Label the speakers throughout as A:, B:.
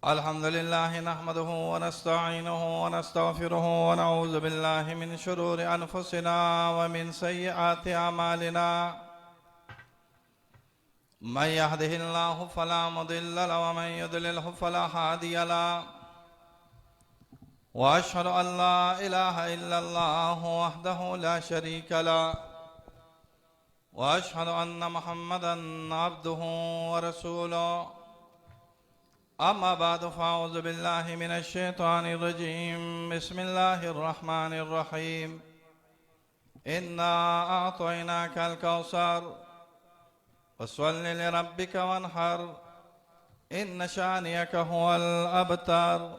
A: الحمد لله نحمده ونستعينه ونستغفره ونعوذ بالله من شرور أنفسنا ومن سيئات أعمالنا من يهده الله فلا مضل له ومن يضلله فلا هادي له وأشهد أن لا إله إلا الله وحده لا شريك له وأشهد أن محمدًا عبده ورسوله أما بعد فأعوذ بالله من الشيطان الرجيم بسم الله الرحمن الرحيم إنا أعطيناك الكوثر فصل لربك وانحر إن شانئك هو الأبتر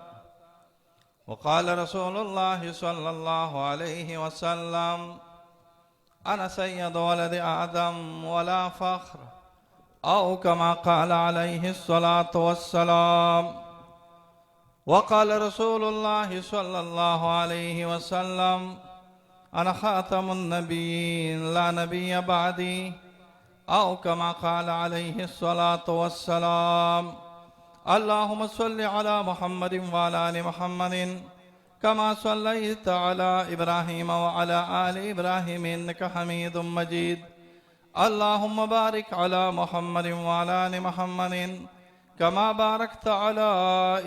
A: وقال رسول الله صلى الله عليه وسلم أنا سيد ولد آدم ولا فخر أو كما قال عليه الصلاة والسلام وقال رسول الله صلى الله عليه وسلم أنا خاتم النبيين لا نبي بعدي أو كما قال عليه الصلاة والسلام اللهم صل على محمد وعلى آل محمد كما صليت على إبراهيم وعلى آل إبراهيم إنك حميد مجيد اللهم بارك على محمد وعلى آل محمد كما باركت على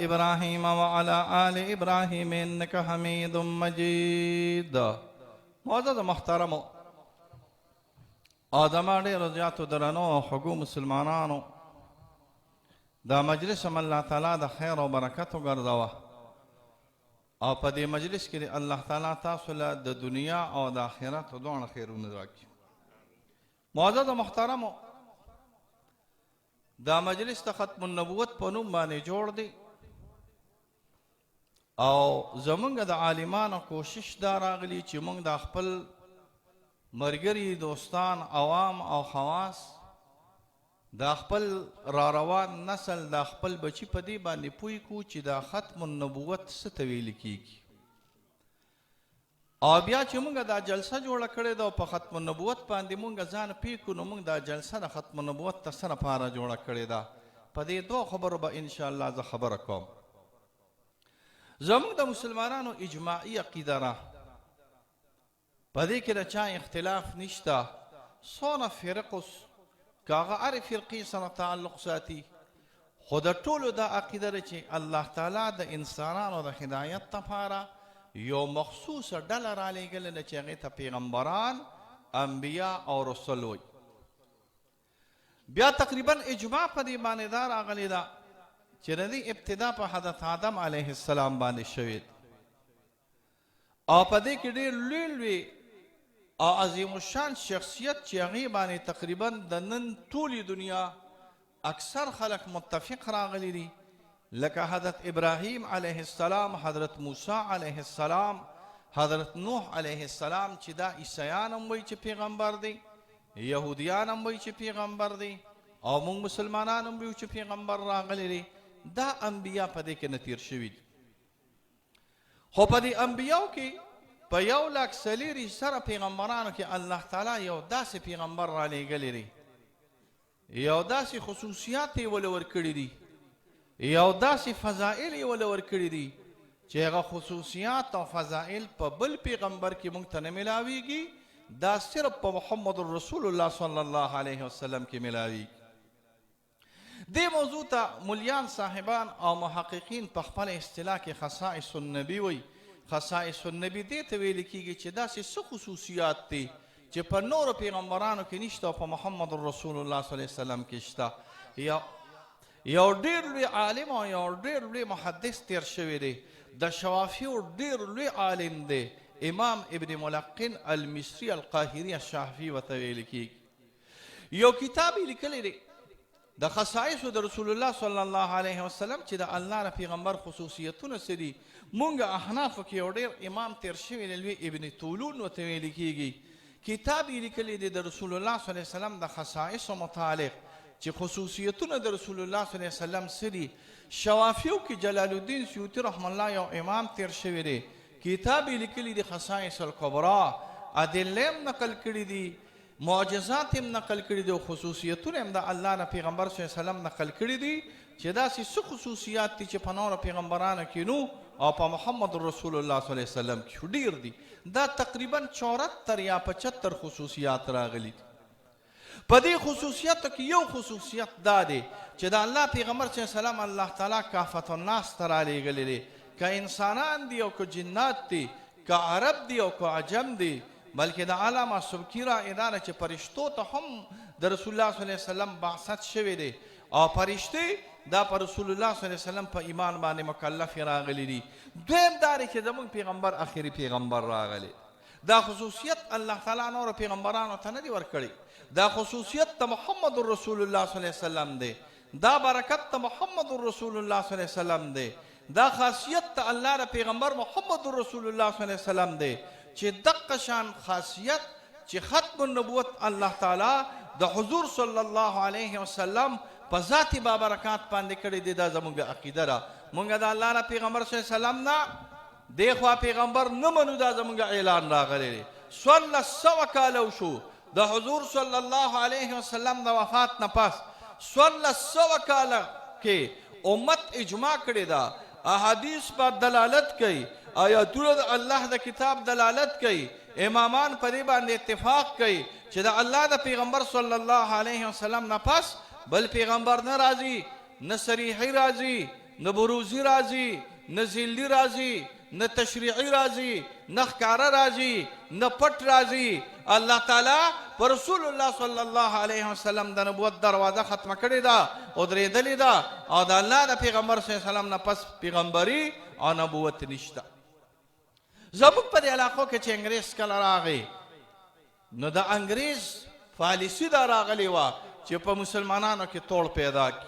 A: إبراهيم وعلى آل إبراهيم إنك حميد مجيد معزز محترم آدم ډېرو زیاتو درنو حقوق مسلمانانو دا مجلس هم الله تعالی د خیر او برکت وګرځوه او په دې مجلس کې الله تعالی تاسو له د دنیا او د آخرت دواړه خیرونه راکړي معزز محترمو دا مجلس د ختم النبوت په نوم باندې جوړ دی او زمونږ د عالمانو کوشش دا راغلی چې موږ د خپل ملګري دوستان عوام او خواص دا خپل راروان نسل دا خپل بچی په دې باندې پوی کو چې دا ختم النبوت څه ته ویل کیږي او بیا چې موږ دا جلسه جوړه کړې ده په ختم النبوت باندې موږ ځان پوی کو نو موږ دا جلسه د ختم النبوت ته څه لپاره جوړه کړې ده په دې دوه خبرو به انشاءالله زه خبره کوم زموږ د مسلمانانو اجماعي عقیده ده په دې کې د چا اختلاف نشته څونه فرق که هغه هرې فرقې سره تعلق ساتي خو د ټولو دا عقیده ده چې الله تعالی د انسانانو د هدایت لپاره یو مخصوصه ډله رالیږلې ده چې هغې ته پیغمبران انبیا او رسل وایي بیا تقریبا اجماع په دې باندې دا راغلې ده چې د دې ابتدا په حضرت آدم علیه السلام باندې شوې او په دې کې ډېر لوی لوی او عظیم الشان شخصیت چې هغې باندې تقریبا د نن ټولې دنیا اکثر خلک متفق راغلی دي لکه حضرت ابراهیم علیه السلام حضرت موسی علیه السلام حضرت نوح علیه السلام چې دا عیسیان هم وایي چې پیغمبر دی یهودیان هم وایي چې پیغمبر دی او موږ مسلمانان هم وایو چې پیغمبر راغلی دی دا انبیا په دې کې نه تیر شوي دي خو په دې انبیاو کې په 140,000 پیغمبرانو کې الله تعالی یو داسې پیغمبر را لیږلی دی یو داسې خصوصیات یې ول ورکړي دي یو داسې فضائل یې ول ورکړي دي چې هغه خصوصیات او فضائل په بل پیغمبر کې موږ ته نه میلاویږي دا صرف په محمد رسول الله صلی الله علیه وسلم کې میلاویږي دې موضوع ته ملیان صاحبان او محققین په خپل اصطلاح کې خصائص النبی وایي خصائص النبی دې ته ویل کېږي چې داسې څه خصوصیات دي چې په نورو پیغمبرانو کې نشته او په محمد رسول الله صلی الله علیه وسلم کې شته یو ډېر لوی عالم او یو ډېر لوی محدث تیر شوی دی د شوافیو ډېر لوی عالم دی امام ابن ملقن المصری القاهري الشافعي ورته ویل کېږي یو کتاب یې لیکلی دی د خصائصو د رسول الله صلی الله علیه وسلم چې د الله د پیغمبر خصوصیتونه څه دي مونږ احنافو کې یو ډېر امام تیر شوی دی لوی ابن طولون ورته ویل کېږي کتاب یې لیکلی دی د رسول الله صلی الله علیه وسلم د خصائصو متعلق چې خصوصیتونه د رسول الله صلی الله علیه وسلم څه دي شوافیو کې جلال الدین سیوطي رحم الله یو امام تیر شوی دی کتاب یې لیکلی دی خصائص الکبرا ادله نقل کړي دي معجزات هم نقل کړي دي او خصوصیتونه هم د الله نه پیغمبر صلی الله علیه وسلم نقل کړي دي چې داسې څه خصوصیات دي چې په نورو پیغمبرانو کې نو او په محمد رسول الله صلی الله علیه وسلم کې ډیر دي. دا تقریبا 74 یا 75 خصوصیات راغلي دي. په دې خصوصیاتو کې یو خصوصیت دا دی چې د الله پیغمبر صلی الله علیه وسلم الله تعالی کافة الناس ته رالیږلی دی، که انسانان دي او که جنات دي، که عرب دي او که عجم دي، بلکې د علامه سبکي رائے چې فرشتو ته هم د رسول الله صلی الله علیه وسلم بعثت شوی دی او فرشتې دا په رسول الله صلی الله علیه وسلم په ایمان باندې مکلف راغلی دي. دویم دا دی چې زموږ پیغمبر آخري پیغمبر راغلی. دا خصوصیت الله تعالی نور پیغمبرانو ته نه دی ورکړی. دا خصوصیت ته محمد رسول الله صلی الله علیه وسلم دی. دا برکت ته محمد رسول الله صلی الله علیه وسلم دی. دا خاصیت ته الله د پیغمبر محمد رسول الله صلی الله علیه وسلم دی چې دقه شان خاصیت چې ختم النبوت الله تعالی د حضور صلی الله علیه وسلم په ذاتي بابرکات باندې کړی دی. دا زموږ عقیده ده. مونږ د الله نه پیغمبر صلی الله علیه وسلم نه دیخوا پیغمبر نه منو. دا زموږ اعلان راغلی دی. 100 کاله وشو د حضور صلی الله علیه وسلم د وفات نه پس 100 کاله کې امت اجماع کړې ده، احادیث په دلالت کوي، آیاتونه د الله د کتاب دلالت کوي، امامان په دې باندې اتفاق کوي چې د الله د پیغمبر صلی الله علیه وسلم نه پس بل پیغمبر نه راځي، نه صریحي راځي، نه بروزي راځي، نه ذلي راځي، نه تشریعي راځي، نه ښکاره راځي، نه پټ راځي. الله تعالی پر رسول الله صلی الله علیه وسلم د نبوت دروازه ختمه کړې ده او درېدلې ده او د الله د پیغمبر صلی الله علیه وسلم نه پس پیغمبري او نبوت نشته. زموږ په دې علاقو کې چې انګریز کله راغی نو د انګریز پالیسي دا راغلې وه چې په مسلمانانو کې توړ پیدا کړي.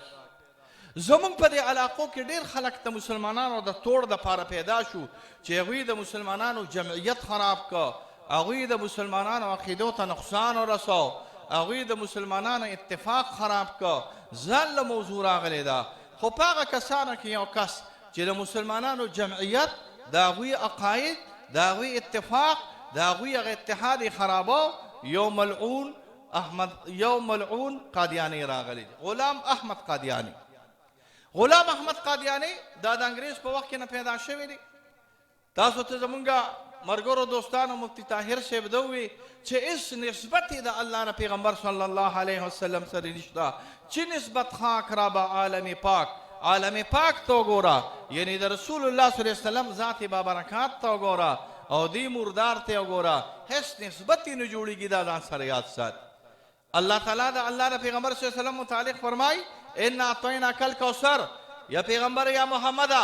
A: زموږ په دې علاقو کې ډېر خلک د مسلمانانو د توړ دپاره پیدا شو چې هغوی د مسلمانانو جمعیت خراب که، هغوی د مسلمانانو عقیدو ته نقصان ورسو، هغوی د مسلمانانو اتفاق خراب که. ځان له موضوع راغلی ده. خو په هغه کسانو کې یو کس چې د مسلمانانو جمعیت، د هغوی عقاید، د هغوی اتفاق، د هغوی هغه اتحاد یې خرابو، یو ملعون قادیانی راغلی دی. غلام احمد قادیانی. غلام احمد قادیانی دا د انګریز په وخت کې نه پیدا شوی دی. تاسو ته زمونږ مرګرو دوستانو مفتی طاهر صاحب ده ووی چې هېڅ نسبت یې د الله نه پیغمبر صلی الله علیه وسلم سره نشته چې نسبت خاک را به عالم پاک. عالم پاک ته وګوره، یعنی د رسول الله صلی الله علیه وسلم ذات بابرکات ته وګوره او دې مردار ته وګوره، هېڅ نسبت یې نه جوړېږي. دا ځان سره یاد سات. الله تعالی د الله د پیغمبر صلی الله علیه وسلم متعلق فرمای انا اعطیناک الکوثر. یا پیغمبر یا محمده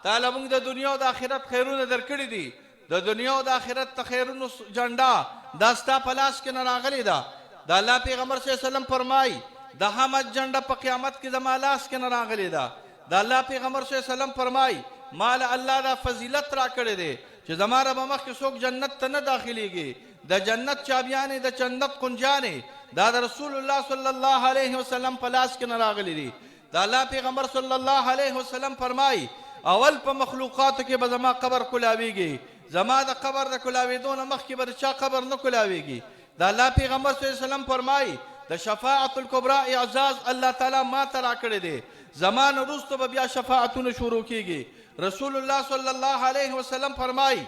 A: تعالی موږ د دنیا او د آخرت خیرونه درکړي دي. د دنیا او د آخرت ته خیرونو جنډه دا ستا په لاس کې نه راغلې ده. د الله پیغمبر صلی الله علیه وسلم فرمای د حمد جنډه په قیامت کې زما لاس کې نه راغلې ده. د الله پیغمبر صلی الله علیه وسلم فرمای مال الله دا فضیلت را کړی دی چې زما رب مخکې څوک جنت ته نه داخلیږي. د جنت چابیانې، د جنت کنجانې دا د رسول الله صلی الله علیه وسلم په لاس کې نه راغلی دي. د الله پیغمبر صلی الله علیه وسلم فرمای اول په مخلوقاتو کې به زما قبر کلاویږي، زما د قبر د کلاوېدو نه مخکې به د چا قبر نه کلاویږي. د الله پیغمبر صلی الله علیه وسلم فرمای د شفاعت الکبرى اعزاز الله تعالی ما ته راکړی دی. زما نه وروسته به بیا شفاعتونه شروع کیږي. رسول الله صلی الله علیه وسلم فرمای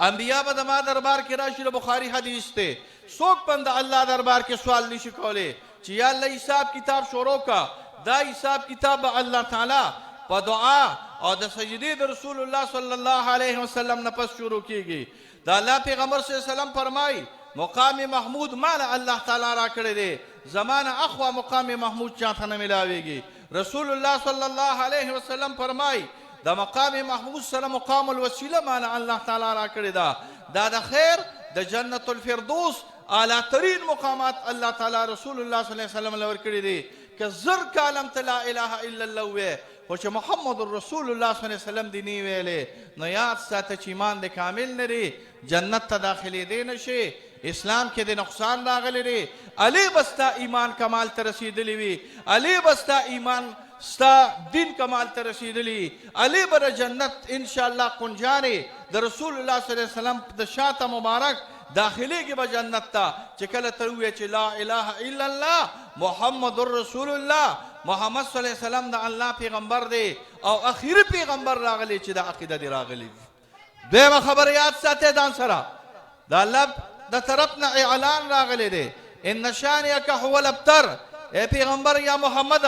A: انبیا به د ما دربار کې راشي. د بخاري حدیث دی. څوک بنده الله دربار کې سوال نشي کولی چې یا الله حساب کتاب شروع کا. دا حساب کتاب به الله تعالی په دعا او د سجدې د رسول الله صلی الله علیه وسلم نه پس شروع کیږي. د الله پیغمبر صلی الله علیه وسلم فرمای مقام محمود مال الله تعالی را کړی دی. زمانه اخوا مقام محمود چاته نه ملاویږي. رسول الله صلی الله علیه وسلم فرمای د مقام محمود سره مقام الوسیله مال الله تعالی را کړی ده. دا د خیر د جنت الفردوس اعلی ترین مقامات الله تعالی رسول الله صلی الله علیه وسلم لور کړی دی. که زر کالم ته لا اله الا الله وې خو چې محمد رسول الله صلی الله علیه وسلم دی نه ویلې نو یاد ساته چې ایمان د کامل لري، جنت ته داخلېدی نشي، اسلام کې د نقصان راغلی دی. علی بستا ایمان کمال ته رسیدلی وي، علی بستا ایمان ستا دین کمال ته رسیدلی، علی بر جنت انشاءالله کنجانې د رسول الله صلی الله علیه وسلم د شاته مبارک داخلي کې به جنت ته چې کله ته ووایې چې لا اله الا الله محمد رسول الله محمد صلی الله علیه وسلم د الله پیغمبر دی او اخیری پیغمبر راغلی چې د عقیده دی راغلی. دویمه خبره یاد ساتئ ځان سره، د الله د طرف نه اعلان راغلی دی ان شانئک هو الابتر. ای پیغمبر یا محمد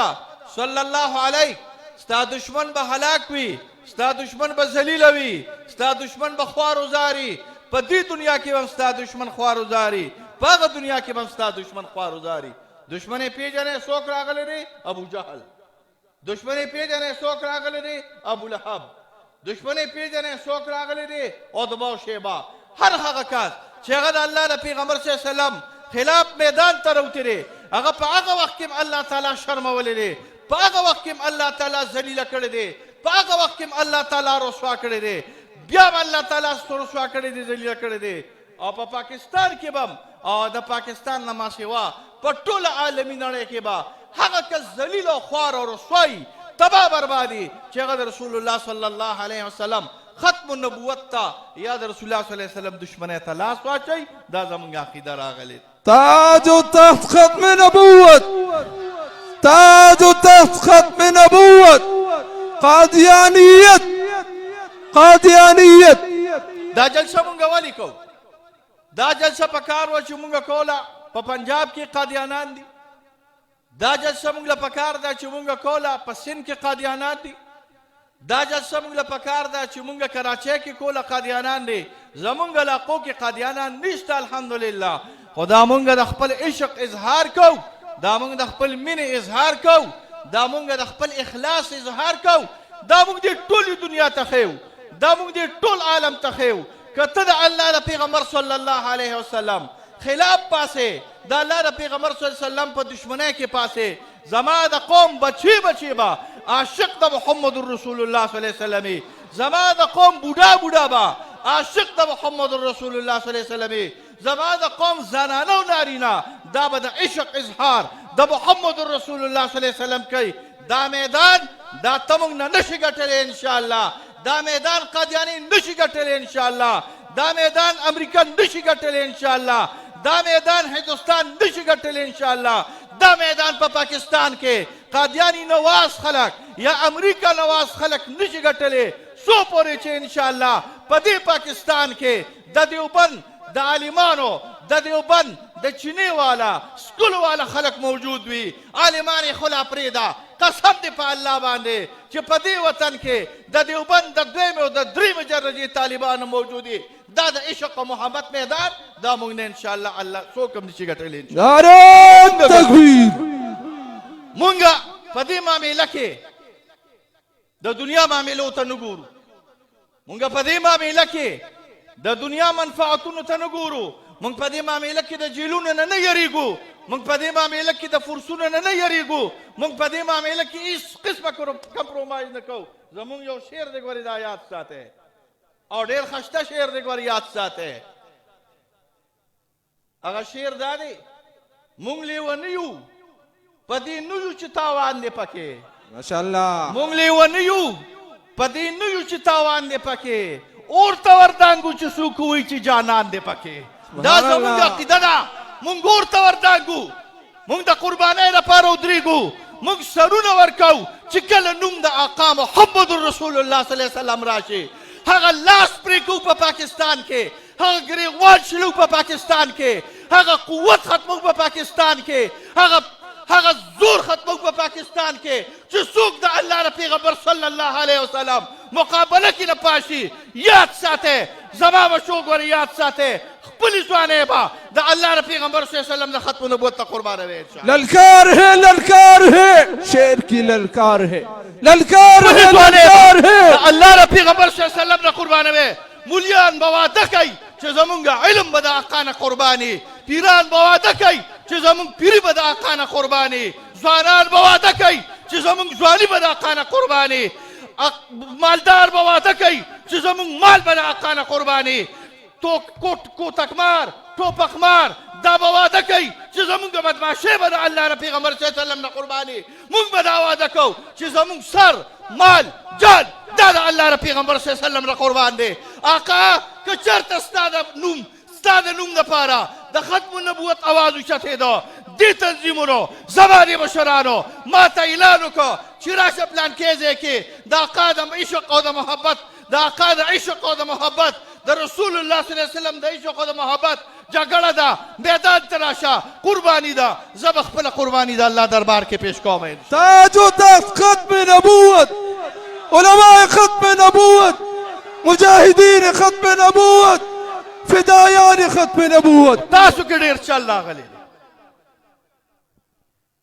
A: صلی الله علیه، ستا دشمن به هلاک وي، ستا دشمن به ذلیل وي، ستا دشمن به خوار وزاري. په دې دنیا کې هم ستا دشمن خوار وزاري، په هغه دنیا کې هم ستا دشمن خوار وزاري. دشمن یې پیژنې څوک راغلی دی؟ ابو جهل. دشمن یې پیژنې څوک راغلی دی؟ ابو لهب. دشمن یې پیژنې څوک راغلی دی؟ عتبه او شیبه. هر هغه کس چې هغه د الله د پیغمبر صلی الله علیه وسلم خلاف میدان ته راوتلی، هغه په هغه وخت کې الله تعالی شرمولی دی، په هغه وخت کې الله تعالی ذلیله کړی دی، په هغه وخت کې الله تعالی رسوا کړی دی، بیا هم الله تعالی رسوا کړی دی، ذلیله کړی دی. او په پاکستان کې به او د پاکستان نه ما سوا په ټوله عالمي نړۍ کې به هغه کس ذلیل او خوار او رسوایي تباه بربادي چې هغه د رسول الله صلی الله علیه وسلم ختم النبوت ته یا د رسول الله صلی الله علیه وسلم دشمنۍ ته لاس واچوي. دا زموږ عقیده راغلې.
B: تاج وتحت ختم نبوت، تاج وتحت ختم نبوت، قادیانیت، قادیانیت.
A: دا جلسه مونږ ولې کوو؟ دا جلسه په کار وه چې مونږ کوله په پنجاب کې قادیانان دي. دا جلسه مونږ له پکار ده چې مونږ کوله په سند کې قادیانان دي. دا جلسه مونږ له پکار ده چې مونږ کراچۍ کې کوله قادیانان دي. زمونږ علاقو کې قادیانان نشته الحمدلله. خو دا مونږ د خپل عشق اظهار کوو، دا مونږ د خپل مینې اظهار کوو، دا مونږ د خپل اخلاص اظهار کوو. دا مونږ دې ټولې دنیا ته ښیو، دا مونږ دې ټول عالم ته ښیو. که ته د الله د پیغمبر صلی الله علیه وسلم خلاف پاسې، د الله د پیغمبر صلی الله علیه وسلم په دشمنۍ کې پاسې، زما د قوم بچی بچی به عاشق د محمد رسول الله صلی الله علیه وسلم، زما د قوم بوډا بوډا به عاشق د محمد رسول الله صلی الله علیه وسلم، زما د قوم زنانه او نارینه دا به د عشق اظهار د محمد رسول الله صلی الله علیه وسلم کوي. دا میدان دا ته موږ نه نشي ګټلی انشاءالله. دا میدان قادیانی نشي ګټلی انشاءالله. دا میدان امریکا نشي ګټلی انشاءالله. دا میدان هندوستان نشي ګټلی انشاءالله. دا میدان په پاکستان کې قادیانی نواز خلک یا امریکا نواز خلک نشي ګټلی څو پورې چې انشاءالله په دې پاکستان کې د دیوبند د عالمانو، د دیوبند د چینی والا سکول والا خلک موجود وي. عالمان یې خلا پرېږده، قسم دې په الله باندې چې په دې وطن کې د دیوبند د دویمې او د درېیمې درجې طالبان موجود دي. دا د عشق او محبت میدان دا موږ نه انشاءالله الله څوک هم نشي ګټلی.
B: نعرې تکبیر.
A: مونږ په دې معامله کې د دنیا معاملو ته نه ګورو، مونږ په دې معامله کې د دنیا منفعتونو ته نه ګورو، مونږ په دې معامله کې د جیلونو نه نه یریږو، مونږ په دې معامله کې د فرسونو نه نه یریږو، مونږ په دې معامله کې هیڅ قسمه کمپرومایز نه کوو. زمونږ یو شعر دی ګورې دا یاد ساتئ او ډېر ښایسته شعر دی ګورې یاد ساتئ. هغه شعر دا دی مونږ لیونه یو په دې نه یو چې تاوان دی پکې.
B: ماشاءالله.
A: مونږ لیونه یو په دې نه یو چې تاوان دی پکې، اور ته وردانګو چې څوک وایي چې جانان دی پکې. دا زمونږ عقیده ده. مونږ اور ته وردانګو، مونږ د قربانۍ لپاره ودرېږو، مونږ سرونه ورکوو چې کله نوم د آقا محمد رسول الله صلی الله علیه وسلم راشي. هغه لاس پرې کوو په پاکستان کې، هغه ګریوان شلو په پاکستان کې، هغه قوت ختمو په پاکستان کې، هغه زور ختمو په پاکستان کې چې څوک د الله د پیغمبر صلی الله علیه وسلم مقابله کې نه پاشي. یاد ساتئ، زما بچو ګورې یاد ساتئ، خپلې ځوانۍ به د الله د پیغمبر صلی الله علیه وسلم د ختم نبوت ته قربانوئ انشاءالله.
B: للکار ہے، للکار ہے، شعر کی للکار ہے، للکار ہے، للکار ہے.
A: د الله د پیغمبر صلی الله علیه وسلم نه قربانوئ. مولیان به واده کوي چې زمونږ علم به د آقا نه قرباني، پیران به واده کوي چې زمونږ پیري به د آقا نه قرباني، ځوانان به واده کوي چې زمونږ ځواني به د آقا نه قرباني، مالدار به واده کوي چې زمونږ مال به د آقا نه قرباني، کوتکمار ټوپکمار دا به واده کوي چې زمونږ بدماشۍ به د الله د پیغمبر صلی الله علیه وسلم نه قرباني. مونږ به دا واده کوو چې زمونږ سر مال جان دا د الله د پیغمبر صلی الله علیه وسلم نه قربان دی. آقا که چېرته ستا د نوم ستا د نوم دپاره د ختم النبوت اواز اوچتېده. دې تنظیمونو زما دې مشرانو ما ته اعلان وکړه چې راشه پلانکې ځای کې د آقا د عشق او د محبت د آقا د عشق او د محبت د رسول الله صلی الله علیه وسلم د عشق او د محبت جګړه ده، میدان ته راشه، قرباني ده. زه به خپله قرباني د الله دربار کې پیش کوم.
B: تاج و تخت ختم نبوت، علماء ختم نبوت، مجاهدین ختم نبوت، فدایان ختم نبوت.
A: تاسو کې ډېر چل راغلی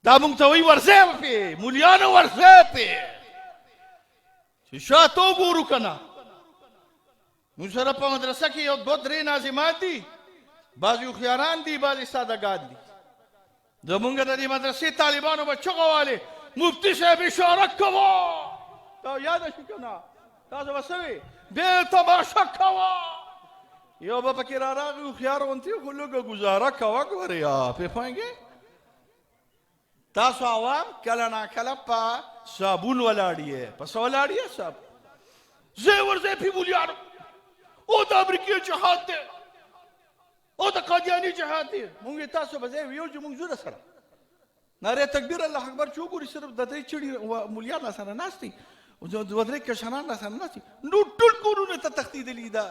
A: دا مونږ ته وایي ورځئ به پې مولیانو ورځئ پې چې شاته وګورو که نه. مونږ سره په مدرسه کې یو دوه درې ناظمات دي، بعضې هوښیاران دي، بعضې سادهګان دي. زمونږ د دې مدرسې طالبانو به چغه والې مفتي صاحب اشاره کوه، تا یاده شي که نه؟ تاسو به څه وې بې تماشه کوه. یو به پکې را راغی هوښیار غوندې خو لږه ګزاره کوه ګورې یا پې پوهېږې. تاسو عوام کله ناکله په صابون ولاړ یې، په څه ولاړ یې؟ صاحب ځای ورځئ پې مولیانو او د امریکې جهاد دی او د قادیاني جهاد دی. مونږ یې تاسو به ځای ویو چې مونږ ځو سره نارې تکبیر الله اکبر چې وګوري صرف د درې چړي مولیان را سره ناست دي، دوه درې کشران را سره ناست دي، نور ټول کورونه ته تښتېدلي ده.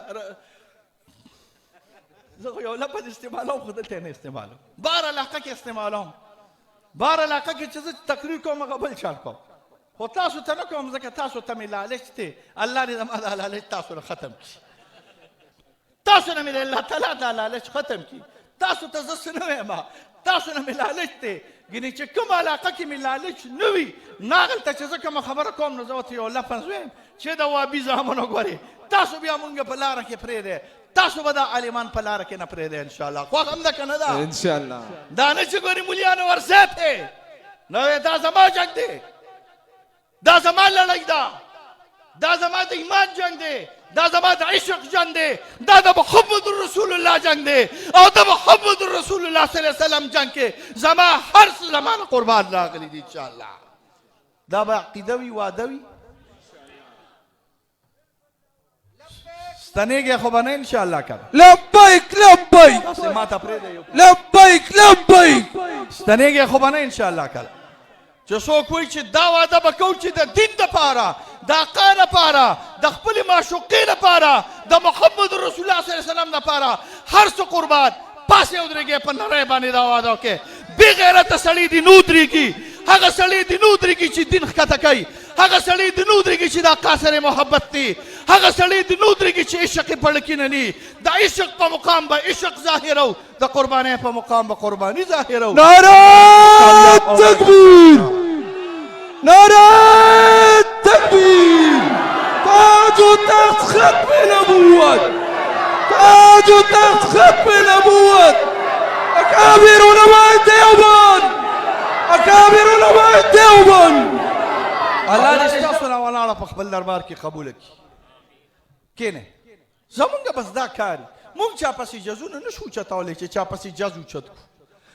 A: زه خو یو لفظ استعمالوم خو دلته نه استعمالوم، بهر علاقه کې استعمالوم، بهر علاقه کې چې زه تقریر کوم هغه بل چال کوم، خو تاسو ته نه کوم ځکه تاسو ته مې لالچ دی. الله دې زما دا لالچ تاسو نه ختم کړي، تاسو نه مې د الله تعالی دا لالچ ختم کړي. تاسو ته زه څه نه وایم، تاسو نه مې لالچ دی. ګینې چې کومه علاقه کې مې لالچ نه وي ناغلته چې زه کومه خبره کوم نو زه ورته یو لفظ وایم چې د وابي زامن وګورې تاسو بیا مونږ په لاره کې پرېږدئ، تاسو به دا عالمان په لاره کې نه پرېږدئ انشاءالله. خوښ هم ده که نه ده؟
B: انشاءالله.
A: دا نه چې ګورې مولیانو ورځئ پې نو دا زما جنګ دی، دا زما لړۍ ده، دا زما د ایمان جنگ دی، دا زما د عشق جنگ دی، دا د محمد رسول الله جنگ دی او د محمد رسول الله صلی الله علیه وسلم جنگ کې زما هر څه زمانه قربان راغلی دی انشاءالله. دا به عقیده وي، واده وي، ستنېږئ خو به نه انشاءالله که
B: لبیک لبیک
A: تاسې ما ته پرېږدئ
B: لبیک لبیک
A: ستنېږئ خو به نه انشاءالله کله چې څوک وایي چې دا واده به کوو چې د دین دپاره، د آقا لپاره، د خپلې معشوقې لپاره، د محمد رسول الله صلی الله علیه وسلم لپاره هر څه قربان. پاسې ودرېږئ په نرۍ باندې دا واده وکړئ. بې غیرته سړی دې نه ودرېږي، هغه سړی دې نه ودرېږي چې دین ښکته کوي، هغه سړی دې نه ودرېږي چې د آقا سره محبت دی، هغه سړی دې نه ودرېږي چې عشق یې په زړه کې نه وي. د عشق په مقام به عشق ظاهرو، د قربانۍ په مقام به قرباني ظاهرو.
B: نعرہ تکبیر، نعرہ تکبیر. تاج و تخت ختم نبوت، تاج و تخت ختم نبوت. اکابر علماء دیوبند، اکابر علماء دیوبند.
A: الله دې ستاسو نه ولاړه په خپل دربار کې قبوله کړي. کښېنئ، زمونږ بس دا کار مونږ چا پسې جزونه نه شو اوچتولی چې چا پسې جز اوچت کړو،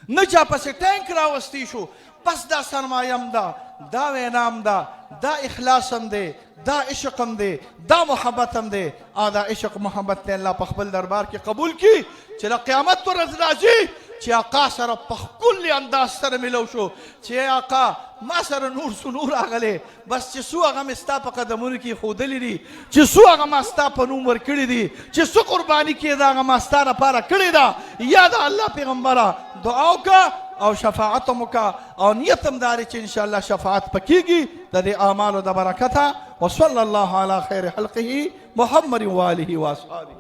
A: نه چا پسې ټینک راوستی شو. بس دا سرمایم ده، دا وینام ده، دا اخلاص هم دی، دا عشق هم دی، دا محبت هم دی. دا عشق محبت دی الله په خپل دربار کې قبول کړي چې د قیامت ورځ راځي چې آقا سره په ښکلي انداز سره ملو شو چې آقا ما سره نور څو نور راغلی، بس چې څو هغه مې ستا په قدمونو کې ښودلي دي، چې څو هغه ما ستا په نوم ورکړي دي، چې څه قرباني کېده هغه ما ستا لپاره کړې ده. یا د الله پیغمبره دعا وکړه او شفاعت هم وکړه او نیت هم دا دی چې انشاءالله شفاعت پکېږي د دې اعمالو د برکته. وصلی الله علی خیر خلقه محمد و آله و اصحابه.